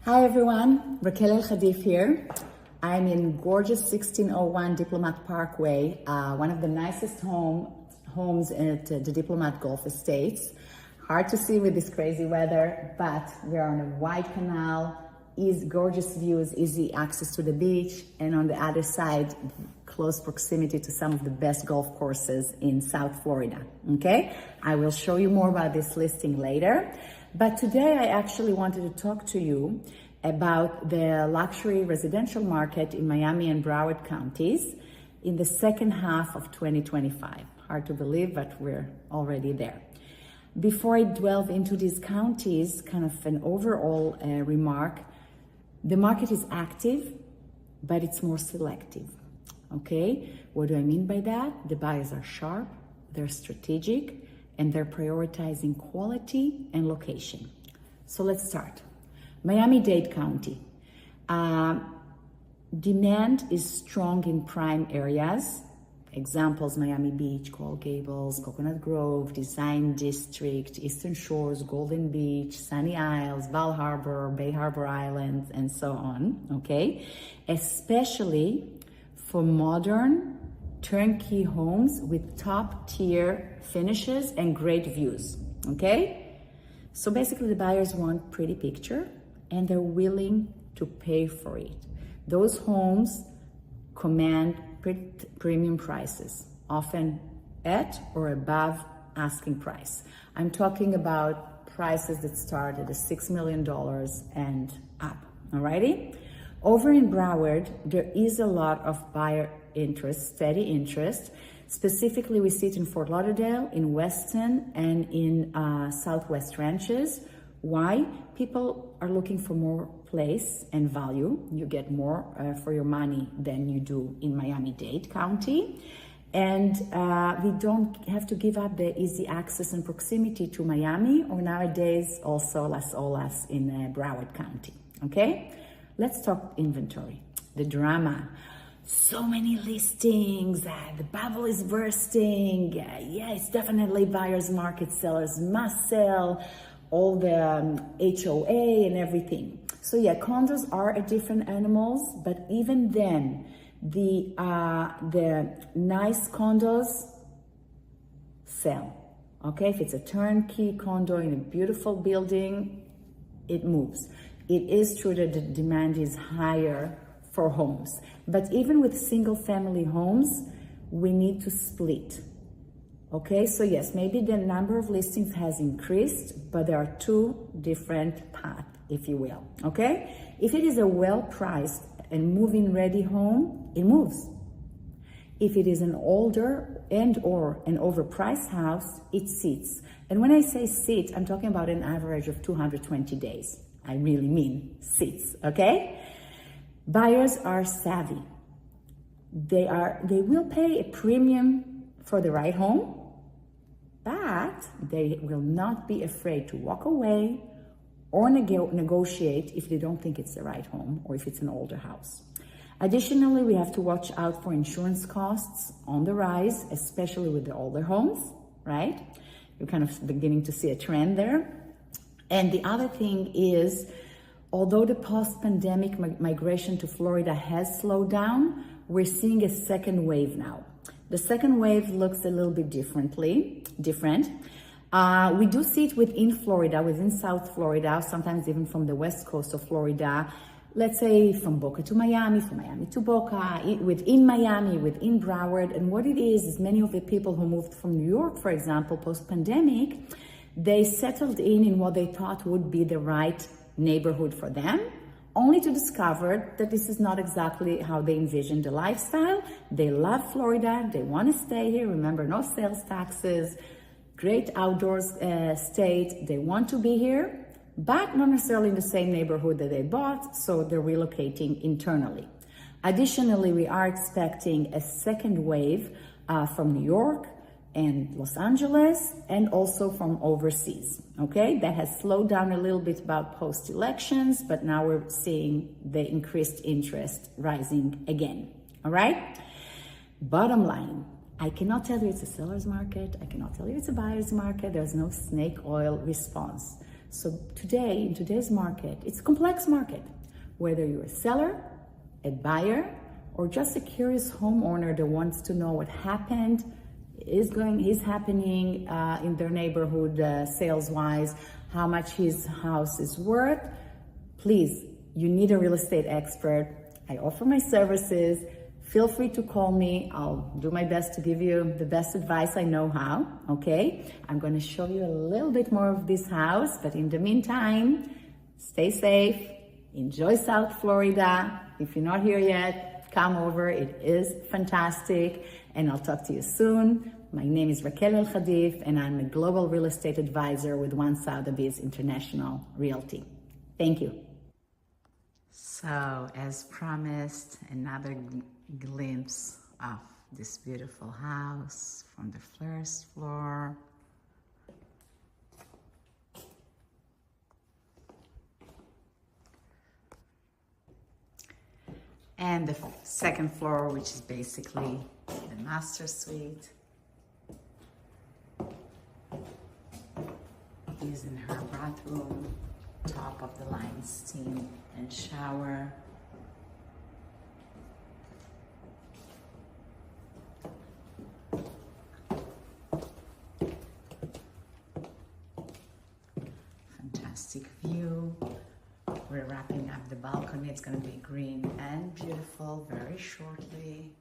Hi everyone, Rakel Elchadif here. I'm in gorgeous 1601 Diplomat Parkway, one of the nicest homes at the Diplomat Golf Estates. Hard to see with this crazy weather, but we're on a wide canal, gorgeous views, easy access to the beach, and on the other side, close proximity to some of the best golf courses in South Florida, okay? I will show you more about this listing later. But today I actually wanted to talk to you about the luxury residential market in Miami and Broward counties in the second half of 2025. Hard to believe, but we're already there. Before I delve into these counties, kind of an overall remark, the market is active, but it's more selective, okay? What do I mean by that? The buyers are sharp, they're strategic, and they're prioritizing quality and location. So let's start. Miami-Dade County. Demand is strong in prime areas. Examples: Miami Beach, Coral Gables, Coconut Grove, Design District, Eastern Shores, Golden Beach, Sunny Isles, Val Harbor, Bay Harbor Islands, and so on, okay? Especially for modern turnkey homes with top tier finishes and great views, okay? So basically the buyers want pretty picture and they're willing to pay for it. Those homes command premium prices, often at or above asking price. I'm talking about prices that start at $6 million and up, alrighty? Over in Broward, there is a lot of buyer interest, steady interest. Specifically, we see it in Fort Lauderdale, in Weston, and in Southwest Ranches. Why? People are looking for more place and value. You get more for your money than you do in Miami-Dade County. And we don't have to give up the easy access and proximity to Miami, or nowadays also Las Olas in Broward County, okay? Let's talk inventory, the drama. So many listings, the bubble is bursting. Yeah, it's definitely buyer's market, sellers must sell, all the HOA and everything. So yeah, condos are a different animals, but even then, the nice condos sell, okay? If it's a turnkey condo in a beautiful building, it moves. It is true that the demand is higher for homes, but even with single family homes, we need to split. Okay, so yes, maybe the number of listings has increased, but there are two different paths, if you will, okay? If it is a well-priced and move-in ready home, it moves. If it is an older and or an overpriced house, it sits. And when I say sit, I'm talking about an average of 220 days. I really mean sits, okay? Buyers are savvy. They will pay a premium for the right home, but they will not be afraid to walk away or negotiate if they don't think it's the right home or if it's an older house. Additionally, we have to watch out for insurance costs on the rise, especially with the older homes, right? You're kind of beginning to see a trend there. And the other thing is, although the post-pandemic migration to Florida has slowed down, we're seeing a second wave now. The second wave looks a little bit different. We do see it within Florida, within South Florida, sometimes even from the west coast of Florida. Let's say from Boca to Miami, from Miami to Boca, within Miami, within Broward. And what it is many of the people who moved from New York, for example, post-pandemic, they settled in what they thought would be the right neighborhood for them, only to discover that this is not exactly how they envisioned the lifestyle. They love Florida, they want to stay here. Remember, no sales taxes, great outdoors state. They want to be here, but not necessarily in the same neighborhood that they bought, so they're relocating internally. Additionally, we are expecting a second wave from New York and Los Angeles, and also from overseas, okay? That has slowed down a little bit about post-elections, but now we're seeing the increased interest rising again, all right? Bottom line, I cannot tell you it's a seller's market. I cannot tell you it's a buyer's market. There's no snake oil response. So today, in today's market, it's a complex market. Whether you're a seller, a buyer, or just a curious homeowner that wants to know what happened, is happening in their neighborhood sales-wise, how much his house is worth, please, you need a real estate expert. I offer my services. Feel free to call me. I'll do my best to give you the best advice I know how, okay? I'm going to show you a little bit more of this house, but in the meantime, stay safe, enjoy South Florida. If you're not here yet, come over. It is fantastic, and I'll talk to you soon. My name is Rakel Elchadif, and I'm a global real estate advisor with One Sotheby's International Realty. Thank you. So, as promised, another glimpse of this beautiful house from the first floor. And the second floor, which is basically the master suite. Is in her bathroom, top of the line steam and shower. Fantastic view. We're wrapping up the balcony. It's going to be green and beautiful very shortly.